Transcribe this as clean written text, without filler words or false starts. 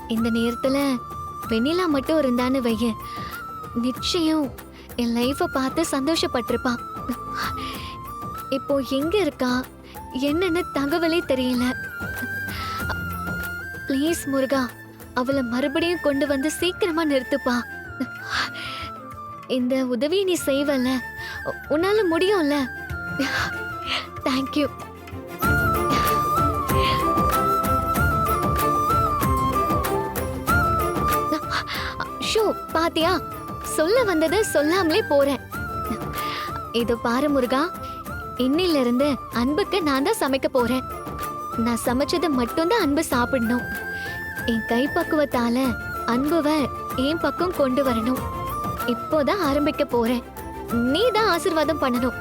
இந்த நேரத்துல வெண்ணிலா மட்டும் இருந்தான்னு வைய, நிச்சயம் என் லைஃப பார்த்து சந்தோஷப்பட்டிருப்பா. இப்போ எங்க இருக்கா என்னன்னு தகவலே தெரியல. ப்ளீஸ் முருகா, அவளை மறுபடியும் கொண்டு வந்து சீக்கிரமா நிறுத்துப்பா. இந்த உதவி நீ செய்வல்ல, உன்னால முடியும்ல. தேங்க்யூ. ஷோ, பாத்தியா, சொல்ல வந்ததை சொல்லாமலே போறேன். இது பாரு முருகா, இன்னில இருந்து அன்புக்கு நான் தான் சமைக்க போறேன். நான் சமைச்சதை மட்டும்தான் அன்பு சாப்பிடணும். என் கைப்பக்குவத்தால அன்புவ என் பக்கம் கொண்டு வரணும். இப்போதான் ஆரம்பிக்க போறேன். நீ தான் ஆசீர்வாதம் பண்ணணும்.